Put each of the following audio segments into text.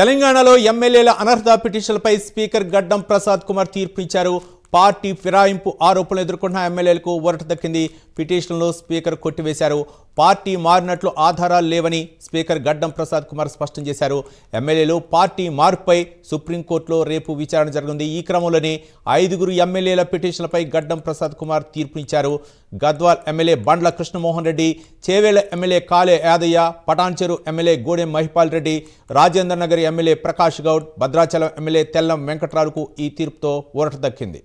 తెలంగాణలో ఎమ్మెల్యేల అనర్హత పిటిషన్లపై స్పీకర్ గడ్డం ప్రసాద్ కుమార్ తీర్పిచ్చారు. పార్టీ ఫిరాయింపు ఆరోపణలు ఎదుర్కొన్న ఎమ్మెల్యేలకు ఊరట దక్కింది. పిటిషన్లను స్పీకర్ కొట్టివేశారు. పార్టీ మారినట్లు ఆధారాలు లేవని స్పీకర్ గడ్డం ప్రసాద్ కుమార్ స్పష్టం చేశారు. ఎమ్మెల్యేలు పార్టీ మార్పుపై సుప్రీంకోర్టులో రేపు విచారణ జరగనుంది. ఈ క్రమంలోనే 5 ఎమ్మెల్యేల పిటిషన్లపై గడ్డం ప్రసాద్ కుమార్ తీర్పునిచ్చారు. Gadwal MLA Bandla Krishnamohan Reddy, Chevella MLA Kale Yadaiah, Patancheru MLA Gudem Mahipal Reddy, Rajendra Nagar MLA Prakash Goud, Bhadrachalam MLA Tellam వెంకట్రావుకు ఈ తీర్పుతో ఊరట దక్కింది.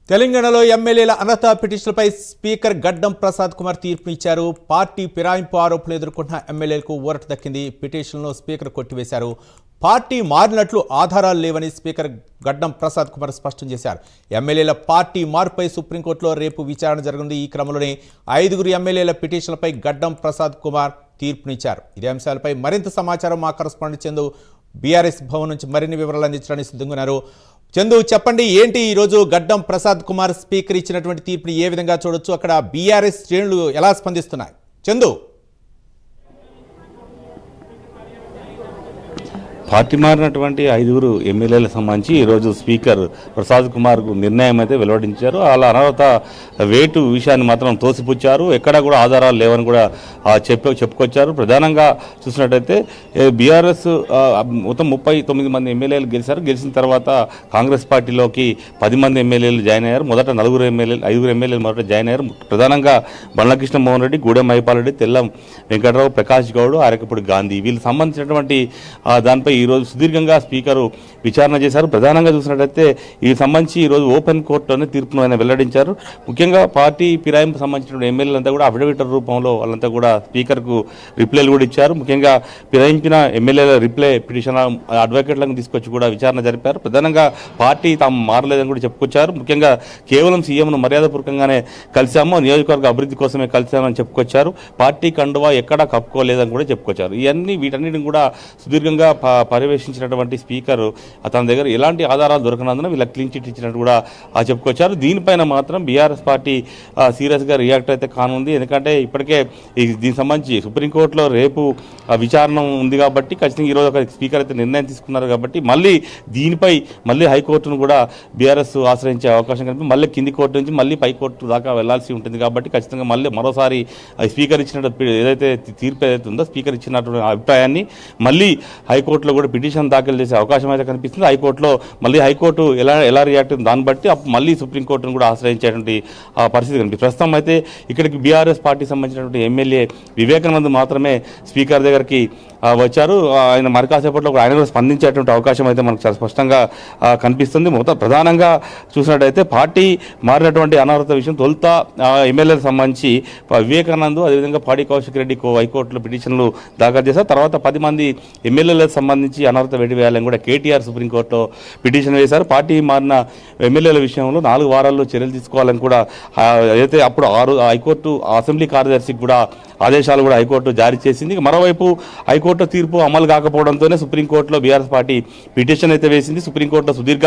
తెలంగాణలో ఎమ్మెల్యేల అనర్హత పిటిషన్లపై స్పీకర్ గడ్డం ప్రసాద్ కుమార్ తీర్పునిచ్చారు. పార్టీ ఫిరాయింపు ఆరోపణలు ఎదుర్కొన్న ఎమ్మెల్యేలకు ఊరట దక్కింది. పిటిషన్లను స్పీకర్ కొట్టివేశారు. పార్టీ మారినట్లు ఆధారాలు లేవని స్పీకర్ గడ్డం ప్రసాద్ కుమార్ స్పష్టం చేశారు. ఎమ్మెల్యేల పార్టీ మార్పుపై సుప్రీంకోర్టులో రేపు విచారణ జరగనుంది. ఈ క్రమంలోనే 5 ఎమ్మెల్యేల పిటిషన్లపై గడ్డం ప్రసాద్ కుమార్ తీర్పునిచ్చారు. ఇదే అంశాలపై మరింత సమాచారం మా కరెస్పాండెంట్ చందు బీఆర్ఎస్ భవన్ నుంచి మరిన్ని వివరాలు అందించడానికి సిద్ధంగా ఉన్నారు. చందు, చెప్పండి, ఏంటి ఈరోజు గడ్డం ప్రసాద్ కుమార్ స్పీకర్ ఇచ్చినటువంటి తీర్పుని ఏ విధంగా చూడొచ్చు? అక్కడ బీఆర్ఎస్ శ్రేణులు ఎలా స్పందిస్తున్నాయి? చందు, పార్టీ మారినటువంటి 5 ఎమ్మెల్యేలకు సంబంధించి ఈరోజు స్పీకర్ ప్రసాద్ కుమార్ నిర్ణయం అయితే వెలువడించారు. అలా అనర్హత వేటు విషయాన్ని మాత్రం తోసిపుచ్చారు. ఎక్కడా కూడా ఆధారాలు లేవని కూడా చెప్పుకొచ్చారు. ప్రధానంగా చూసినట్టయితే బీఆర్ఎస్ మొత్తం 39 మంది ఎమ్మెల్యేలు గెలిచారు. గెలిచిన తర్వాత కాంగ్రెస్ పార్టీలోకి 10 మంది ఎమ్మెల్యేలు జాయిన్ అయ్యారు. మొదట 5 ఎమ్మెల్యేలు మొదట జాయిన్ అయ్యారు. ప్రధానంగా బండ్ల కృష్ణమోహన్ రెడ్డి, గూడెం మహిపాల్ రెడ్డి, తెల్లం వెంకట్రావు, ప్రకాష్ గౌడ్, అరకపూడి గాంధీ, వీళ్ళకి సంబంధించినటువంటి దానిపై ఈరోజు సుదీర్ఘంగా స్పీకరు విచారణ చేశారు. ప్రధానంగా చూసినట్లయితే ఈ సంబంధించి ఈరోజు ఓపెన్ కోర్టులోనే తీర్పును ఆయన వెల్లడించారు. ముఖ్యంగా పార్టీ ఫిరాయింపు సంబంధించిన ఎమ్మెల్యేలంతా కూడా అఫిడవిట్ రూపంలో వాళ్ళంతా కూడా స్పీకర్కు రిప్లైలు కూడా ఇచ్చారు. ముఖ్యంగా ఫిరాయించిన ఎమ్మెల్యేల రిప్లై పిటిషన్ అడ్వకేట్లను తీసుకొచ్చి కూడా విచారణ జరిపారు. ప్రధానంగా పార్టీ తాము మారలేదని కూడా చెప్పుకొచ్చారు. ముఖ్యంగా కేవలం సీఎంను మర్యాదపూర్వకంగానే కలిశాము, నియోజకవర్గ అభివృద్ధి కోసమే కలిశామని చెప్పుకొచ్చారు. పార్టీ కండువా ఎక్కడా కప్పుకోలేదని కూడా చెప్పుకొచ్చారు. వీటన్నిటిని కూడా సుదీర్ఘంగా పర్యవేక్షించినటువంటి స్పీకర్ తన దగ్గర ఎలాంటి ఆధారాలు దొరకనందున వీళ్ళకి క్లీన్ చిట్ ఇచ్చినట్టు కూడా చెప్పుకొచ్చారు. దీనిపైన మాత్రం బీఆర్ఎస్ పార్టీ సీరియస్గా రియాక్ట్ అయితే కానుంది. ఎందుకంటే ఇప్పటికే దీనికి సంబంధించి సుప్రీంకోర్టులో రేపు విచారణ ఉంది కాబట్టి ఖచ్చితంగా ఈరోజు ఒక స్పీకర్ అయితే నిర్ణయం తీసుకున్నారు కాబట్టి మళ్ళీ హైకోర్టును కూడా బీఆర్ఎస్ ఆశ్రయించే అవకాశం కనిపి మళ్ళీ కింది కోర్టు నుంచి మళ్ళీ పై కోర్టు దాకా వెళ్లాల్సి ఉంటుంది. కాబట్టి ఖచ్చితంగా మరోసారి స్పీకర్ ఇచ్చినట్టు ఏదైతే తీర్పు ఏదైతే ఉందో స్పీకర్ ఇచ్చినటువంటి అభిప్రాయాన్ని మళ్ళీ హైకోర్టులో కూడా పిటిషన్ దాఖలు చేసే అవకాశం అయితే కనిపిస్తుంది. హైకోర్టు ఎలా రియాక్ట్ అవుతుంది దాన్ని బట్టి మళ్ళీ సుప్రీంకోర్టును కూడా ఆశ్రయించేటువంటి పరిస్థితి కనిపిస్తుంది. ప్రస్తుతం అయితే ఇక్కడికి బీఆర్ఎస్ పార్టీ సంబంధించినటువంటి ఎమ్మెల్యే వివేకానంద్ మాత్రమే స్పీకర్ దగ్గరికి వచ్చారు. ఆయన మరి కాసేపట్లో ఆయన కూడా స్పందించేటువంటి అవకాశం అయితే మనకు చాలా స్పష్టంగా కనిపిస్తుంది. మొత్తం ప్రధానంగా చూసినట్టయితే పార్టీ మారినటువంటి అనర్హత విషయం తొలుత ఎమ్మెల్యేలకు సంబంధించి వివేకానంద్, అదేవిధంగా పాడి కౌశిక్ రెడ్డి హైకోర్టులో పిటిషన్లు దాఖలు చేశారు. తర్వాత 10 మంది ఎమ్మెల్యేలకు సంబంధించి అనర్హత వేటు వేయాలని కూడా కేటీఆర్ సుప్రీంకోర్టులో పిటిషన్ వేశారు. పార్టీ మారిన ఎమ్మెల్యేల విషయంలో 4 వారాల్లో చర్యలు తీసుకోవాలని కూడా అయితే అప్పుడు హైకోర్టు అసెంబ్లీ కార్యదర్శికి కూడా ఆదేశాలు కూడా హైకోర్టు జారీ చేసింది. మరోవైపు హైకోర్టు తీర్పు అమలు కాకపోవడంతోనే సుప్రీంకోర్టులో బీఆర్ఎస్ పార్టీ పిటిషన్ అయితే వేసింది. సుప్రీంకోర్టులో సుదీర్ఘ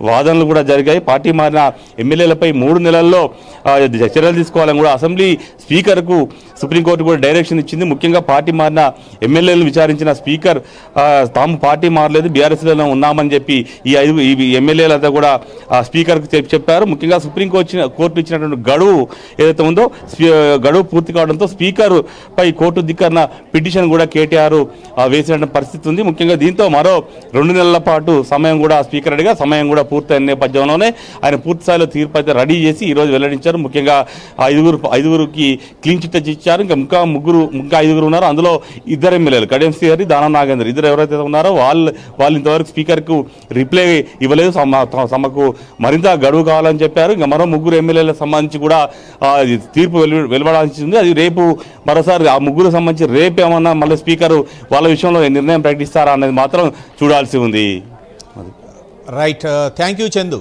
వాదనలు కూడా జరిగాయి. పార్టీ మారిన ఎమ్మెల్యేలపై 3 నెలల్లో చర్యలు తీసుకోవాలని కూడా అసెంబ్లీ స్పీకర్కు సుప్రీంకోర్టు కూడా డైరెక్షన్ ఇచ్చింది. ముఖ్యంగా పార్టీ మారిన ఎమ్మెల్యేలు విచారించిన స్పీకర్ తాము పార్టీ మారలేదు, బీఆర్ఎస్లోనే ఉన్నామని చెప్పి ఈ ఎమ్మెల్యేలంతా కూడా స్పీకర్కు చెప్పారు. ముఖ్యంగా సుప్రీంకోర్టు ఇచ్చినటువంటి గడువు ఏదైతే ఉందో గడువు పూర్తి కావడంతో స్పీకర్ పై కోర్టు ధిక్కరణ పిటిషన్ కూడా కేటీఆర్ వేసిన పరిస్థితి ఉంది. ముఖ్యంగా దీంతో మరో 2 నెలల పాటు సమయం కూడా స్పీకర్ అడిగా సమయం కూడా పూర్తయిన నేపథ్యంలోనే ఆయన పూర్తి స్థాయిలో తీర్పు అయితే రెడీ చేసి ఈరోజు వెల్లడించారు. ముఖ్యంగా ఐదుగురికి క్లీన్ చిట్ ఇచ్చారు. ఇంకా 5 ఉన్నారు. అందులో 2 ఎమ్మెల్యేలు కడియం శ్రీహరి, దానం నాగేందర్ ఇద్దరు ఎవరైతే ఉన్నారో వాళ్ళు ఇంతవరకు స్పీకర్కు రిప్లై ఇవ్వలేదు. తమకు మరింత గడువు కావాలని చెప్పారు. ఇంకా మరో 3 ఎమ్మెల్యేలకు సంబంధించి కూడా తీర్పు వెలువడాల్సి ఉంది. అది రేపు మరోసారి ఆ 3 సంబంధించి రేపు ఏమన్నా మళ్ళీ స్పీకర్ వాళ్ళ విషయంలో నిర్ణయం ప్రకటిస్తారా అనేది మాత్రం చూడాల్సి ఉంది. Right, thank you Chandu.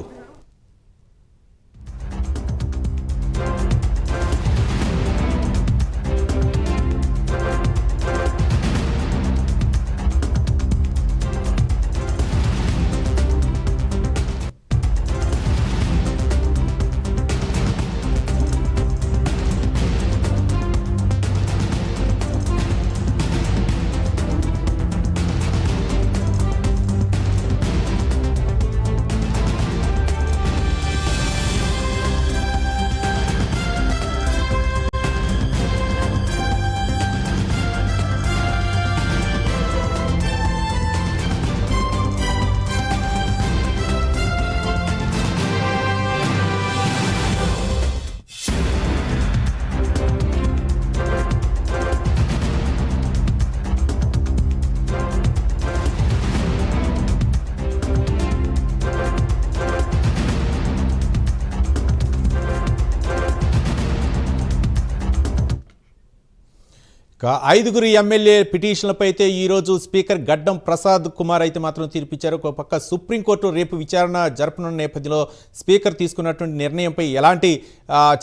ఇక 5 ఎమ్మెల్యే పిటిషన్లపై అయితే ఈరోజు స్పీకర్ గడ్డం ప్రసాద్ కుమార్ అయితే మాత్రం తీర్పిచ్చారు. ఒక పక్క సుప్రీంకోర్టు రేపు విచారణ జరపనున్న నేపథ్యంలో స్పీకర్ తీసుకున్నటువంటి నిర్ణయంపై ఎలాంటి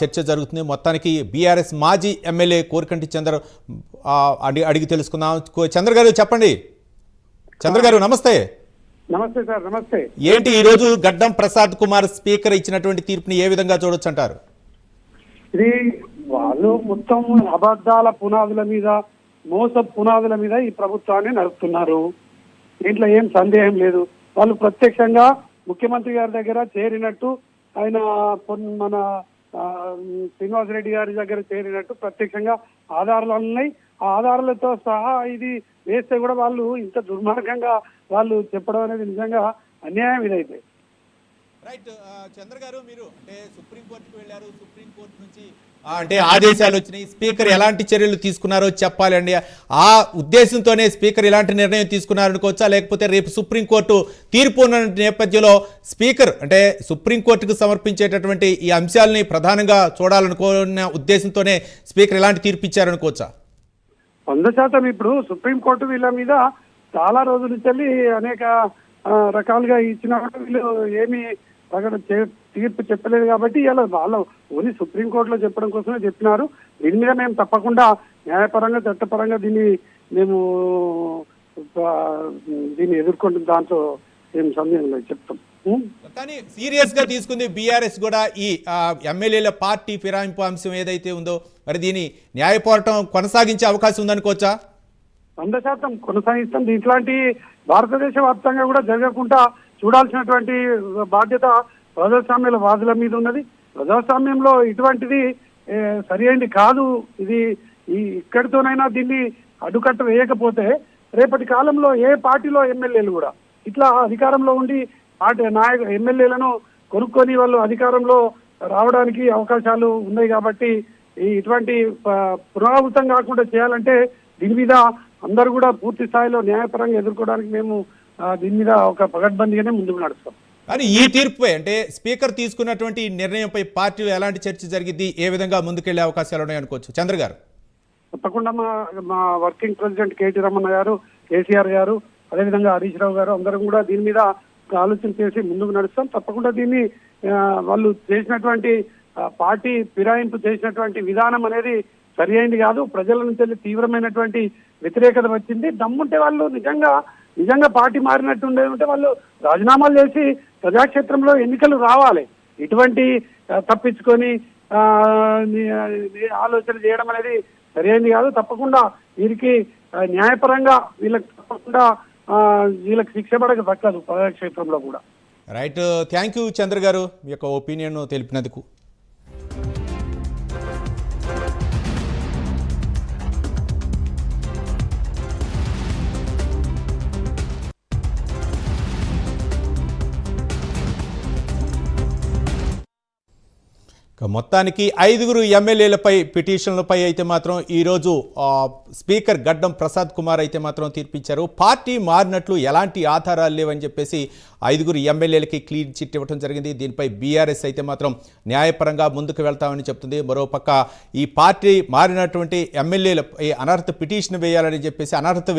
చర్చ జరుగుతుంది, మొత్తానికి బీఆర్ఎస్ మాజీ ఎమ్మెల్యే కోరికంటి చంద్ర అడిగి తెలుసుకుందాం. చంద్ర గారు చెప్పండి. చంద్ర గారు నమస్తే. నమస్తే సార్. నమస్తే. ఏంటి ఈరోజు గడ్డం ప్రసాద్ కుమార్ స్పీకర్ ఇచ్చినటువంటి తీర్పుని ఏ విధంగా చూడొచ్చు అంటారు? ఇది వాళ్ళు మొత్తం అబద్ధాల పునాదుల మీద, మోస పునాదుల మీద ఈ ప్రభుత్వాన్ని నడుపుతున్నారు. దీంట్లో ఏం సందేహం లేదు. వాళ్ళు ప్రత్యక్షంగా ముఖ్యమంత్రి గారి దగ్గర చేరినట్టు, ఆయన మన శ్రీనివాసరెడ్డి గారి దగ్గర చేరినట్టు ప్రత్యక్షంగా ఆధారాలు ఉన్నాయి. ఆ ఆధారాలతో సహా ఇది వేస్తే కూడా వాళ్ళు ఇంత దుర్మార్గంగా వాళ్ళు చెప్పడం అనేది నిజంగా అన్యాయం. ఇదైతే రైట్. చంద్ర గారు, మీరు అంటే సుప్రీంకోర్టుకు వెళ్ళారు, సుప్రీంకోర్టు నుంచి అంటే ఆదేశాలు వచ్చినాయి, స్పీకర్ ఎలాంటి చర్యలు తీసుకున్నారో చెప్పాలండి. ఆ ఉద్దేశంతోనే స్పీకర్ ఇలాంటి నిర్ణయం తీసుకున్నారనుకోవచ్చా, లేకపోతే రేపు సుప్రీంకోర్టు తీర్పు ఉన్న నేపథ్యంలో స్పీకర్ అంటే సుప్రీంకోర్టుకు సమర్పించేటటువంటి ఈ అంశాలని ప్రధానంగా చూడాలనుకున్న ఉద్దేశంతోనే స్పీకర్ ఎలాంటి తీర్పు ఇచ్చారనుకోవచ్చా? 100% ఇప్పుడు సుప్రీంకోర్టు వీళ్ళ మీద చాలా రోజుల నుంచి అనేక రకాలుగా ఇచ్చిన వీళ్ళు ఏమి తీర్పు చెప్పలేదు కాబట్టి ఇలా వాళ్ళ ఓన్లీ సుప్రీంకోర్టులో చెప్పడం కోసమే చెప్పినారు. దీని మీద మేము తప్పకుండా న్యాయపరంగా చట్టపరంగా మేము దీన్ని ఎదుర్కొంటున్న దాంట్లో ఏం సందేహం లేదు, చెప్తాం. కానీ సీరియస్ గా తీసుకుంది బీఆర్ఎస్ కూడా ఈ ఎమ్మెల్యేల పార్టీ ఫిరాయింపు అంశం ఏదైతే ఉందో, మరి దీని న్యాయ పోరాటం కొనసాగించే అవకాశం ఉందనుకోవచ్చా? 100% కొనసాగిస్తాం. ఇట్లాంటి భారతదేశ వ్యాప్తంగా కూడా జరగకుండా చూడాల్సినటువంటి బాధ్యత ప్రజాస్వామ్యాల వాదుల మీద ఉన్నది. ప్రజాస్వామ్యంలో ఇటువంటిది సరైనది కాదు. ఇది ఇక్కడితోనైనా దీన్ని అడ్డుకట్ట వేయకపోతే రేపటి కాలంలో ఏ పార్టీలో ఎమ్మెల్యేలు కూడా ఇట్లా అధికారంలో ఉండి ఎమ్మెల్యేలను కొనుక్కొని వాళ్ళు అధికారంలో రావడానికి అవకాశాలు ఉన్నాయి. కాబట్టి ఇటువంటి పునరావృతం కాకుండా చేయాలంటే దీని మీద అందరూ కూడా పూర్తి స్థాయిలో న్యాయపరంగా ఎదుర్కోవడానికి మేము దీని మీద ఒక పగడ్బందీగానే ముందుకు నడుస్తాం. కానీ ఈ తీర్పుపై అంటే స్పీకర్ తీసుకున్నటువంటి నిర్ణయంపై పార్టీలో ఎలాంటి చర్చ జరిగింది, ఏ విధంగా ముందుకెళ్లే అవకాశాలు ఉన్నాయనుకోవచ్చు? చంద్ర గారు. తప్పకుండా మా వర్కింగ్ ప్రెసిడెంట్ కేటీ రమణ గారు, కేసీఆర్ గారు, అదేవిధంగా హరీష్ రావు గారు అందరం కూడా దీని మీద ఆలోచన చేసి ముందుకు నడుస్తాం. తప్పకుండా దీన్ని వాళ్ళు చేసినటువంటి పార్టీ ఫిరాయింపు చేసినటువంటి విధానం అనేది సరి అయింది కాదు. ప్రజల నుంచి తీవ్రమైనటువంటి వ్యతిరేకత వచ్చింది. దమ్ముంటే వాళ్ళు నిజంగా పార్టీ మారినట్టు ఉంటే వాళ్ళు రాజీనామాలు చేసి ప్రజాక్షేత్రంలో ఎన్నికలు రావాలి. ఇటువంటి తప్పించుకొని ఆలోచన చేయడం అనేది సరైనది కాదు. తప్పకుండా వీరికి న్యాయపరంగా వీళ్ళకి తప్పకుండా వీళ్ళకి శిక్ష పడక దక్కదు ప్రజాక్షేత్రంలో కూడా. రైట్, థ్యాంక్ యూ చంద్ర గారు మీ యొక్క ఒపీనియన్ తెలిపినందుకు. మొత్తానికి 5 ఎమ్మెల్యేలపై పిటిషన్లపై అయితే మాత్రం ఈరోజు స్పీకర్ గడ్డం ప్రసాద్ కుమార్ అయితే మాత్రం తీర్పిచ్చారు. పార్టీ మారినట్లు ఎలాంటి ఆధారాలు లేవని చెప్పేసి 5 ఎమ్మెల్యేలకి క్లీన్ చిట్ ఇవ్వడం జరిగింది. దీనిపై బీఆర్ఎస్ అయితే మాత్రం న్యాయపరంగా ముందుకు వెళ్తామని చెప్తుంది. మరోపక్క ఈ పార్టీ మారినటువంటి ఎమ్మెల్యేలపై అనర్హత పిటిషన్ వేయాలని చెప్పేసి అనర్హత